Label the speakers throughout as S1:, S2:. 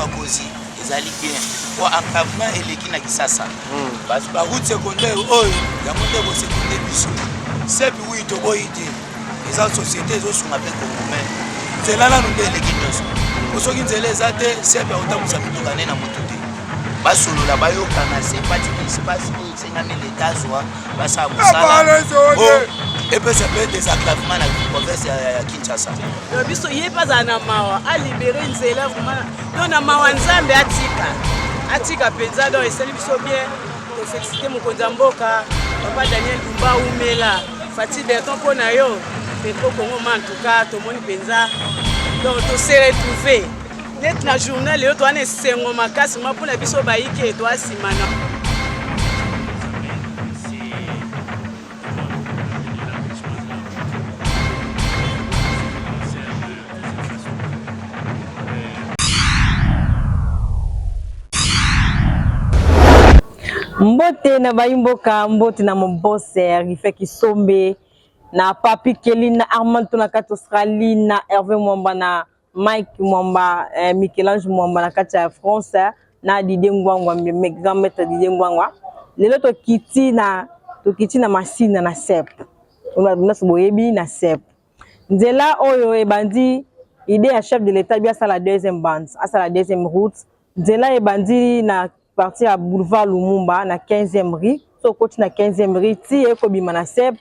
S1: bakozi ezali bien pour encadrement eleki na Kisasa parce que route secondaire oyo yango nde bo secondaire biso sepi wi to boyi te eza société ezosunga mpe komome nzela nanu nde eleki nyonso osoki nzela eza te sepi aotambusa mituka ne na moto te basolola bayokana sepati espace oyo esengami leta zwa basala mosala epesa mpe désenclavement na province ya Kinshasa
S2: biso ye bazala na mawa alibere nzela vraiment don na mawa nzambe atika mpenza don esali biso bien tofélicité mokonzi ya mboka papa Daniel Dumba umela Fati Berton mpo na yo pepo Congo ma en tout cas tomoni mpenza donc tose retrouvé net na journal yo toana esengo makasi mwa mpona biso bayike toasimana
S3: Mbote na bayimboka mbote na mboser ifeki sombe na Papi Kelly na Armand to na kati Australie na Hervé Mwamba na Mike Mwamba Michel-Ange Mwamba na kati ya France na Didier Ngwangwa grand maître Didier Ngwangwa lelo to kiti na machine na sep on so boyebi na sep nzela oyo ebandi idée ya chef de l'état bien ça la deuxième bande ça la deuxième route nzela ebandi na partir à boulevard Lumumba na 15e rue so côté na 15e rue ti ekobima na sep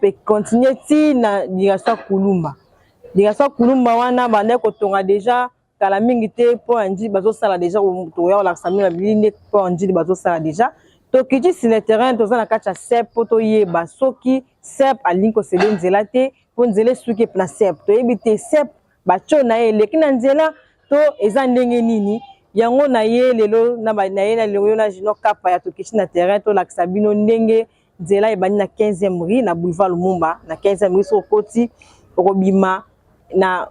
S3: et continuer ti na direction Kulumba wana bande ko tonga déjà kala mingi te po andi bazo sala déjà to ya la samina biline po andi bazo sala déjà to kiti sur le terrain to za na kacha sep to yeba soki sep alinko sele nzela te po nzela suki na sep to ebite sep bacho na ele kina nzela to eza ndenge nini yango na ye lelo na ye na lelo na jino kapa ya to kiti na terrain to la sabino ndenge nzela ebani na 15e rue na boulevard Lumumba na 15e rue so koti robima na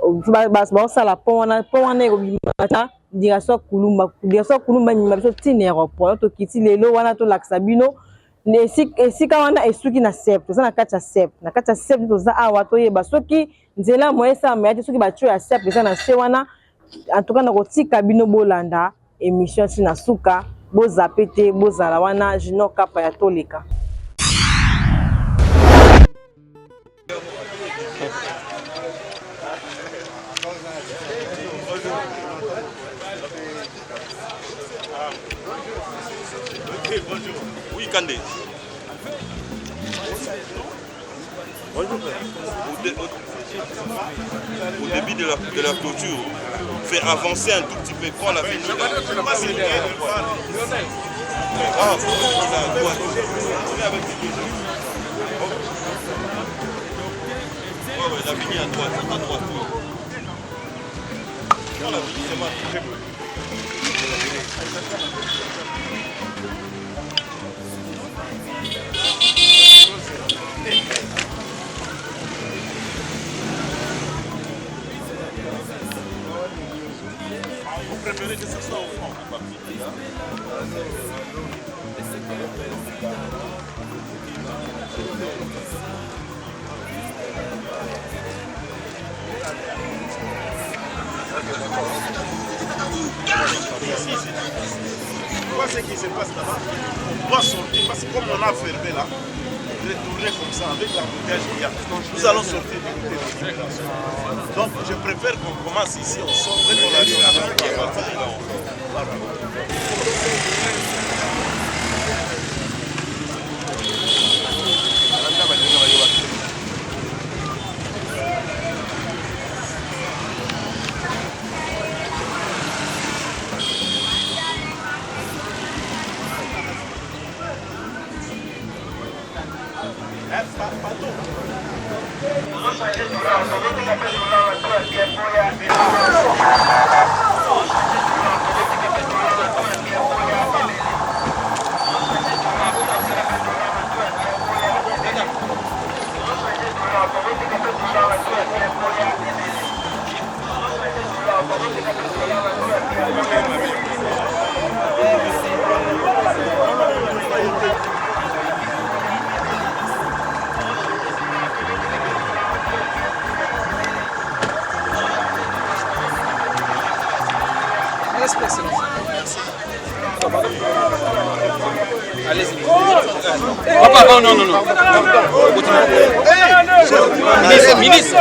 S3: ba sala pont wana robima ta direction Kulumba ni mabiso tine aéroport to kiti lelo wana to la sabino ne esika wana esuki na sep to na kati ya sep to za awa to yeba soki nzela moyesa mayati soki ba ya sep eza na se wana en tout cas na kotika bino bolanda émission si na suka bozapete bozala wana jino kapa ya toleka
S4: Bonjour. Oui, Kandé. Bonjour. Au début de la clôture, fait avancer un tout petit peu quand la venue là. Ah, il a à droite. Ouais, la venue à droite. Non, la venue, c'est mal. Vous préférez que ce soit au fond, pas Pourquoi ce qui se passe là-bas? On doit sortir parce que comme on a fermé là, retourner comme ça avec l'embouteillage qu'il y a. Nous allons sortir du côté de libération. Donc je préfère qu'on commence ici, on sort, dès qu'on arrive à la partie là,
S5: Respect, merci. Allez-y. Papa, non. Ministre.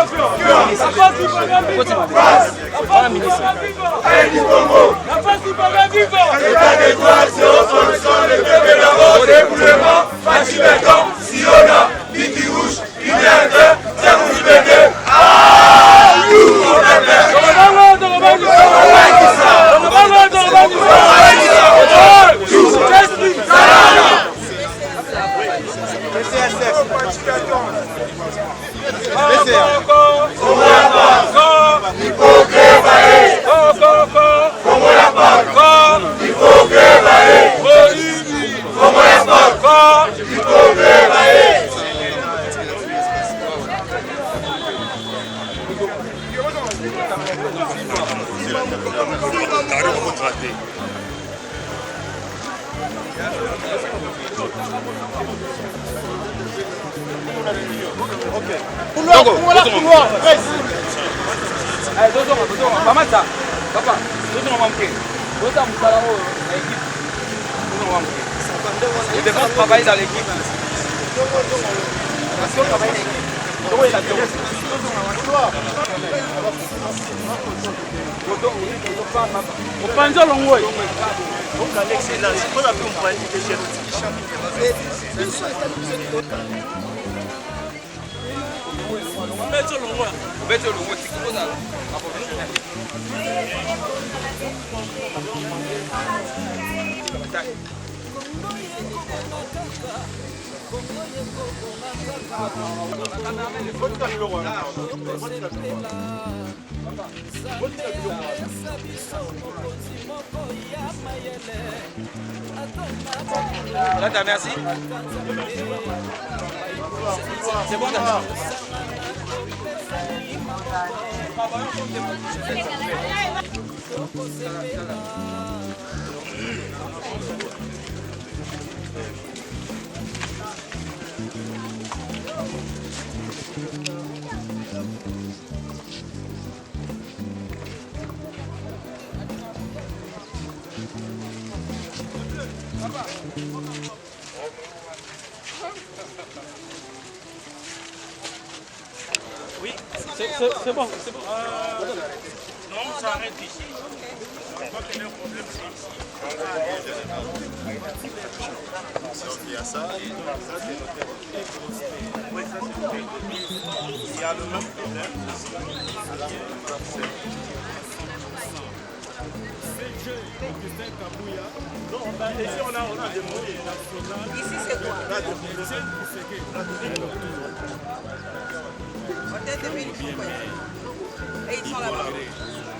S5: Travailler dans l'équipe. Là, merci. C'est bon, d'accord.
S6: Oui, c'est bon, c'est bon. Non, on s'arrête ici. Je crois qu'il y a un problème, c'est ici.
S4: Il y a ça, et ça c'est noté. Oui, ça c'est noté. Il y a le même problème. Non, ici on a demandé.
S7: Ici c'est quoi?
S4: On a demandé.
S7: Et ils sont là-bas.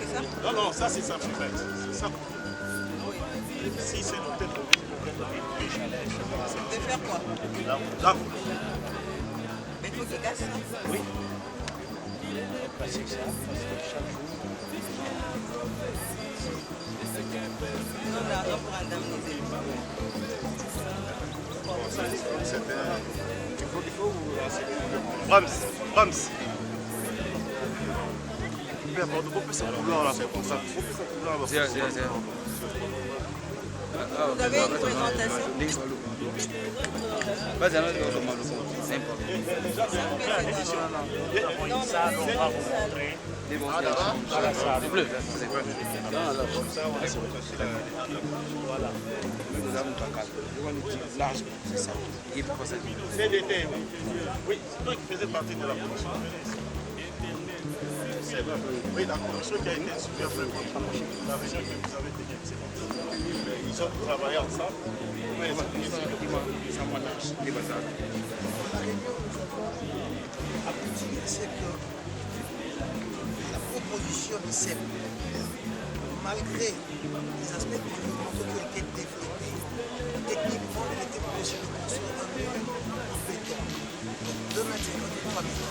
S7: C'est ça?
S4: Non, non, ça c'est ça, c'est ça. Si c'est noté pour
S7: De faire quoi?
S4: là.
S7: Mais il faut qu'ils cassent ça.
S4: Oui.
S7: Non, mais attends pour indemniser.
S4: Brahms. Mais à part de couper ça couleur là, c'est comme ça.
S7: Vous avez une présentation?
S5: Vas-y, allons-y.
S4: CDT, oui, c'est toi qui faisais partie de la commission. C'est vrai. Oui, la commission qui a été super fréquente. La réunion que vous avez tenue, c'est bon. Ils ont travaillé ensemble. Oui,
S8: c'est que la proposition de CEP, malgré les aspects environnementaux qui ont été développés, techniquement, il était possible de construire un mur en béton. Donc, 2 mètres et 3 mètres.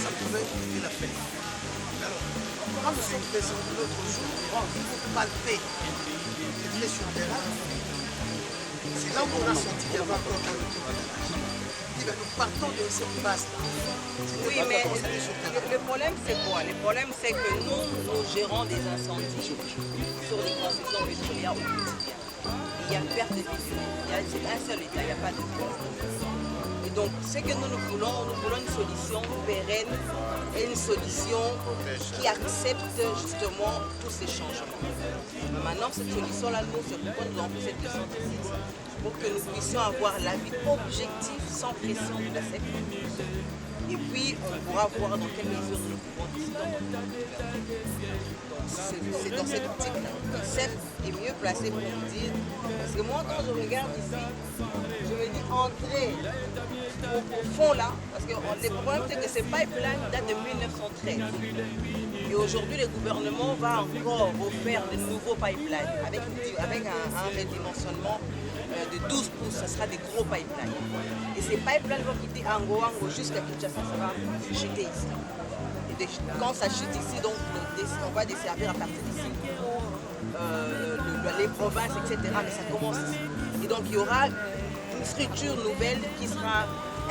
S8: Ça pouvait éviter la fête. Alors, quand nous sommes descendus l'autre jour, pour palper les sur le terrain, c'est là où on a senti qu'il y avait encore un peu de nous partons de cette base-là.
S7: Oui, mais le problème c'est quoi? Le problème c'est que nous gérons des incendies sur les concessions pétrolières au quotidien. Il y a perte de vie humaine. C'est un seul état, il n'y a pas de vie. Et donc, ce que nous voulons une solution pérenne et une solution qui accepte justement tous ces changements. Mais maintenant, cette solution-là, nous, c'est pourquoi nous avons fait cette descente ici, pour que nous puissions avoir l'avis objectif, sans pression de la CEP. Et puis, on pourra voir dans quelle mesure nous pouvons décider. Donc, c'est dans cette optique-là. Le CEP est mieux placé pour nous dire, parce que moi, quand je regarde ici, je me dis entrer au fond là, parce que le problème c'est que ces pipelines datent de 1913. Et aujourd'hui, le gouvernement va encore refaire de nouveaux pipelines avec un redimensionnement de 12 pouces, ça sera des gros pipelines. Et ces pipelines vont quitter Ango jusqu'à Kinshasa, ça va chuter ici. Et quand ça chute ici, donc on va desservir à partir d'ici les provinces, etc. Mais ça commence ici. Et donc il y aura une structure nouvelle qui sera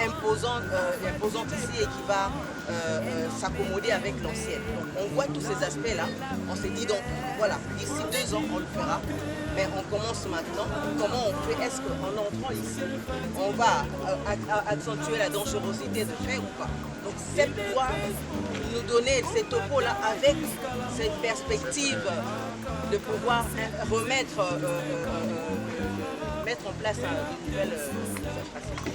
S7: imposante ici et qui va s'accommoder avec l'ancienne. Donc on voit tous ces aspects-là. On s'est dit donc, voilà, d'ici 2 ans on le fera. Mais on commence maintenant. Comment on fait? Est-ce qu'en entrant ici, on va accentuer la dangerosité de fait ou pas? Donc cette loi nous donner ces topos-là avec cette perspective de pouvoir remettre, mettre en place de nouvelles infrastructures.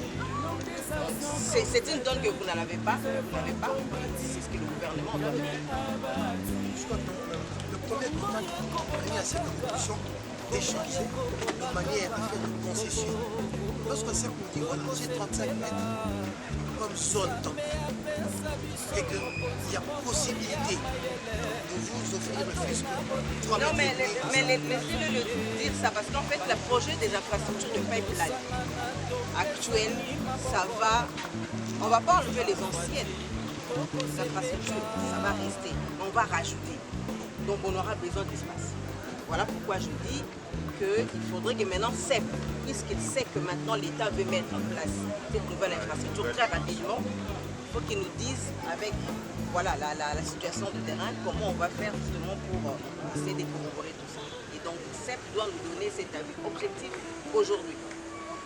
S7: C'est une donne que vous n'avez pas, c'est ce que le gouvernement doit faire.
S8: Je crois que le premier contact il y a cette discussion d'échanger de manière à faire une concession. Lorsque c'est pour dire voilà, j'ai 35 mètres comme zone et qu'il y a possibilité de vous offrir le fisc.
S7: Non, mais laissez-le dire ça, parce qu'en fait, le projet des infrastructures de pipeline actuelles, ça va. On ne va pas enlever les anciennes infrastructures, ça va rester. On va rajouter. Donc, on aura besoin d'espace. Voilà pourquoi je dis qu'il faudrait que maintenant CEP, puisqu'il sait que maintenant l'État veut mettre en place cette nouvelle infrastructure très rapidement, il faut qu'il nous dise avec voilà, la situation de terrain, comment on va faire justement pour essayer de corroborer tout ça. Et donc CEP doit nous donner cet avis objectif aujourd'hui,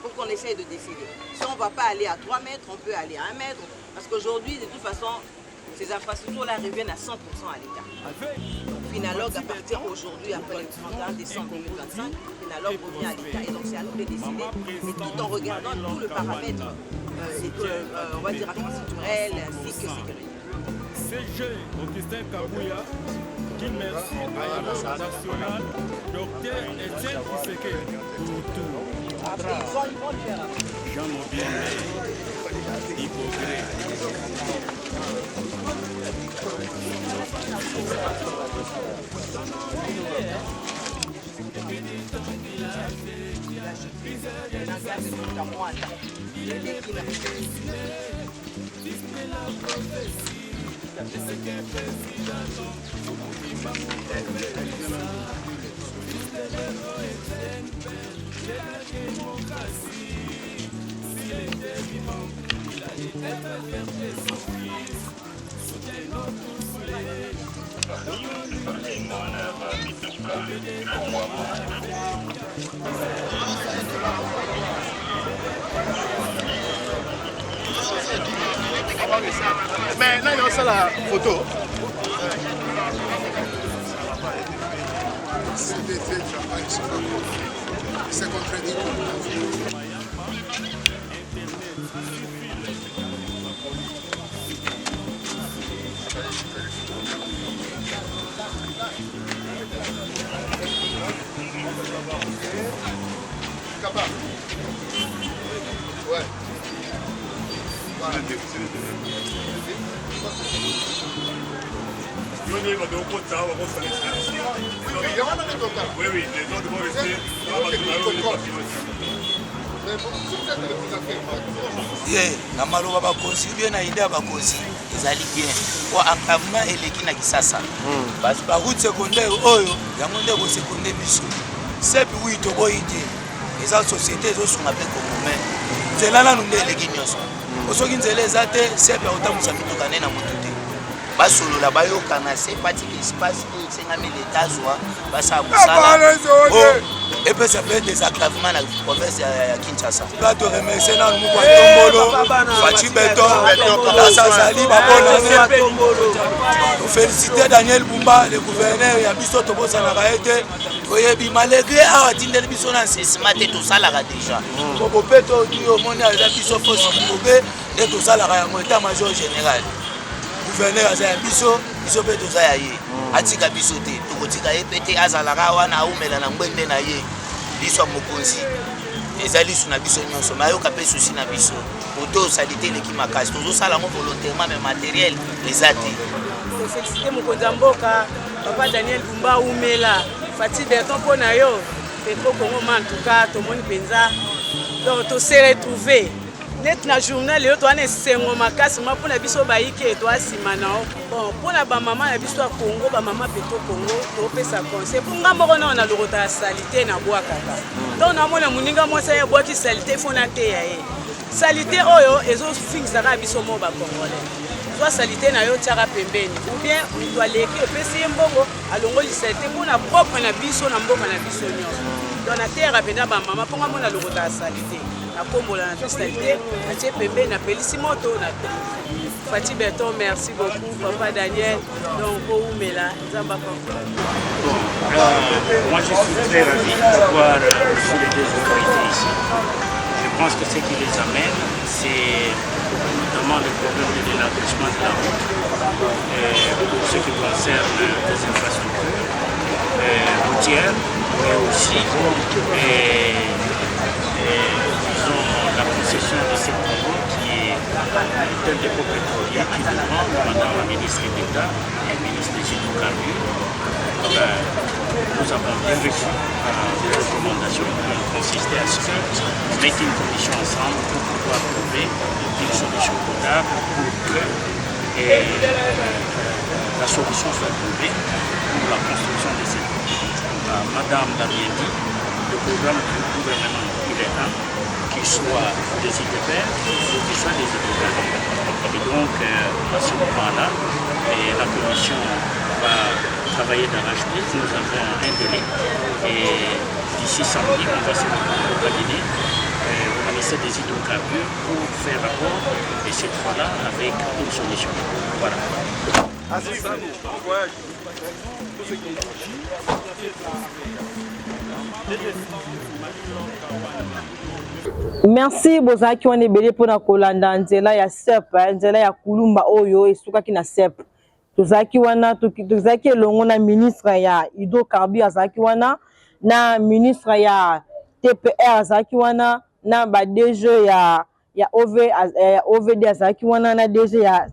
S7: pour qu'on essaye de décider. Si on ne va pas aller à 3 mètres, on peut aller à 1 mètre, parce qu'aujourd'hui, de toute façon, ces infrastructures-là reviennent à 100% à l'État. Donc Finalog, à partir aujourd'hui, après le 31 décembre 2025, Finalog revient à l'État. Et donc c'est à nous de décider, et tout en regardant tout le paramètre, on va dire infrastructurel, ainsi que sécurité.
S6: CG Augustin Kabouya, qui merci à l'Agence nationale, Dr Etienne Kiseke, pour
S7: Après, ils vont le faire.
S6: Jean Mobienne, Hypocrite.
S4: Mais là, il y a aussi la photo.
S8: C'est contredit.
S4: Capable. Ouais. Voilà. Oui, oui, les autres vont rester.
S1: na maloba bakonzi bien na idée ya bakonzi ezali bien po encadrement eleki na kisasa basi baroute secondaire oyo yango nde kosekonde biso sepi wi toboyi te eza société ezosunga mpe komome nzela nanu nde eleki nyonso osoki nzela eza te sepe akotambusa mituka ne na motu te basolola bayokana se pratique espace oyo esengami leta azwa basala kosala epesa mpe désagravement na province ya Kinshasa bato remercie nanu moko atombolo Fachi Beton basazali babonane tofélicité Daniel Bumba le gouverneur ya biso tobosanaka ete toyebi malgré awa atindeli biso na nsesima te tosalaka déjà koko mpe todi omoni aza biso fosi kobe nde tosalaka yango état major général gouverneur aza ya biso biso mpe toza ya ye atika biso te tokotika ye mpe te azalaka wana aumela na ngwende na ye liso ya mokonzi eza liso na biso nyonso me ayoka mpe susi na biso oto osalite eleki makasi tozosala yango volontairement me matériel eza te
S2: tofélicité mokonzi ya mboka papa Daniel Bumba aumela Fachi Beton mpo na yo Petro Congo ma en tout cas tomoni mpenza donc tose retrouvé net na journal yo toana esengo makasi ma mpona biso bayike toasima nao bon mpona bamama na biso ya Congo bamama Petro Congo topesa conseil mpo nga moko nao na lokota ya salite na bwakaka donc namona moninga mwasi ye bwaki salite fo na te ya ye salite oyo ezofingisaka biso mo bakongolais soit salite na yo tiaka pembeni ou bien moto aleki epesi ye mbongo alongoli salite mpona propre na biso na mboka na biso nyonso donc nateyaka mpenza bamama mpo nga mona lokota ya salite akombola na fiscalité atie pembeni apelisi moto na Fachi Beton merci beaucoup papa Daniel donc oumela nzamba
S6: moi je suis très ravi d'avoir reçu les deux autorités ici. Je pense que ce qui les amène c'est notamment le problème de l'élargissement de la route pour ce qui concerne les infrastructures routières mais aussi la concession de cette route qui est d'un dépôt pétrolier qui demande madame la ministre d'État et ministre des hydrocarbures. Nous avons bien reçu des recommandations qui consistaient à ce qu'on mette une commission ensemble pour pouvoir trouver une solution potable pour que la solution soit trouvée pour la construction de cette route. Madame l'a bien dit, le programme du gouvernement, il est un, qu'il soit des IDPR ou qu'il soit des hydrocarbures. Et donc, à ce moment-là, la commission va travailler d'arrache-pied. Nous avons un délai et d'ici samedi, on va se retrouver au cabinet au ministère des hydrocarbures pour faire rapport et cette fois-là avec une solution. Voilà.
S3: Merci bozaki wana ebele mpona kolanda nzela ya sep nzela ya kulumba oyo esukaki na sep tozaki wana tozaki elongo na ministre ya hydrocarbures azalaki wana na ministre ya TPR azalaki wana na ba DG ya OVD azalaki wana na DG ya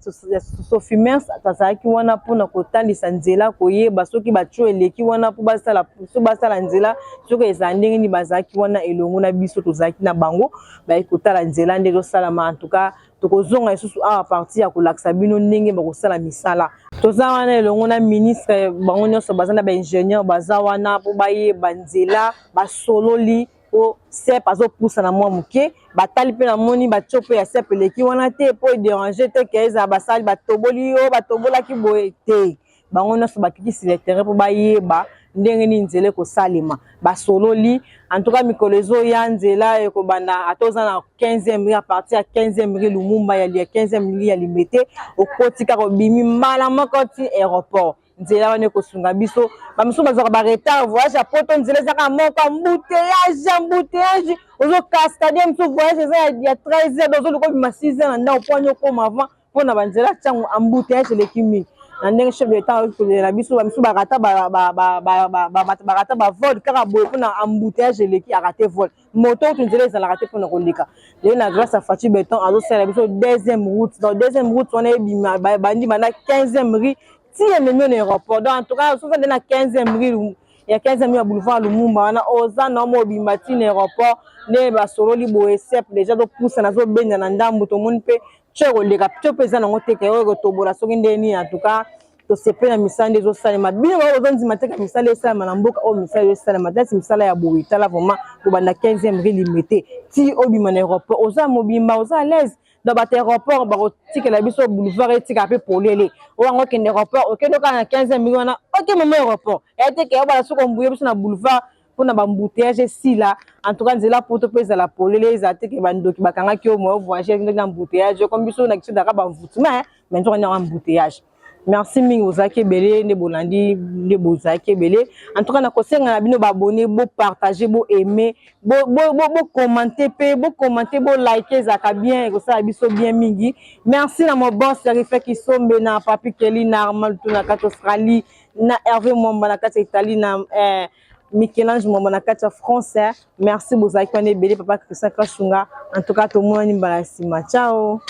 S3: Sofimers azalaki wana mpona kotandisa nzela koyeba soki batio eleki wana mpo basala nzela soki eza ndenge nini bazalaki wana elongo na biso tozalaki na bango bakotala nzela nde ezosalama en tout cas tokozonga lisusu awa parti ya kolakisa bino ndenge bakosala misala toza wana elongo na ministre bango nyonso baza na baingénieur baza wana mpo bayeba nzela basololi o sep azopusa na mwa moke batali mpe namoni batio mpe ya sep eleki wana te mpo edéranger te ke eza basali batoboli yo batobolaki boye te bango nyonso bakikisi le terrain mpo bayeba ndenge nini nzela ekosalema basololi en tout cas mikolo ezoya nzela ekobanda ata oza na 15e mri à partir ya 15e mri lumumba ya 15e mri ya limete okoti kaka obimi mbala moko ti aéroport nzela wana ekosunga biso bamisu bazwaka baretard voyage ya poto nzela ezaka moko embouteillage ozokaskade misu voyage eza ya 13h ozoluka obima 6h na ndako mpo ani okoma avant mpona banzela tiango embouteillage eleki mingi na ndenge chef de l'État kolela biso bamisu barata bavol kaka boye mpona embouteillage eleki arate vol moto oyo nzela ezalaka te mpona koleka lelo na grâce à Fachi Beton azosala biso deuxième route donc deuxième route wana ebima bandi banda 15e rue ti ememi na aéroport donc en tout cas sofa nde na 15e rue ya 15e rue ya boulevard Lumumba wana oza na omo obima ti na aéroport nde basololi boye sep déjà zopusa nazobenda na ndambu tomoni mpe tio koleka tio mpe eza nango teke oyo kotobola soki nde nini en tout cas tosepe na misala nde ezosalema bino ozondima teka misala esalema na mboka oyo misala ezosalema tasi misala ya boye tala vraiment kobanda 15e rue limité ti obima na aéroport oza mobimba oza à l'aise dans bato aéroport bakotikela biso boulevard etika pe polele oyango okende aéroport okende okaa na 15 millions wana oke mama aéroport eyateke yobala soki ombuye biso na boulevard mpona bambouteillage esila en tout cas nzela poto mpe ezala polele ezala teke bandoki bakangaki yo moyo voyage ndenge na embouteillage comme biso na kiso daka bamvutuma mais nzoko nyaka embouteillage. Merci mingi ozaki ebele nde bolandi nde bozaki ebele en tout cas nakosenga na bino babone bo partager bo aimer bo commenter pe bo commenter bo liker ezaka bien ekosala biso bien mingi. Merci na mo boss Rife Kisombe na Papi Kelly na Armand na kati Australie na Hervé Mwamba na kati Italie na Michel-Ange Mwamba na kati français. Merci bozaki wana ebele papa Christian Kashunga en tout cas to mona ni mbala sima ciao.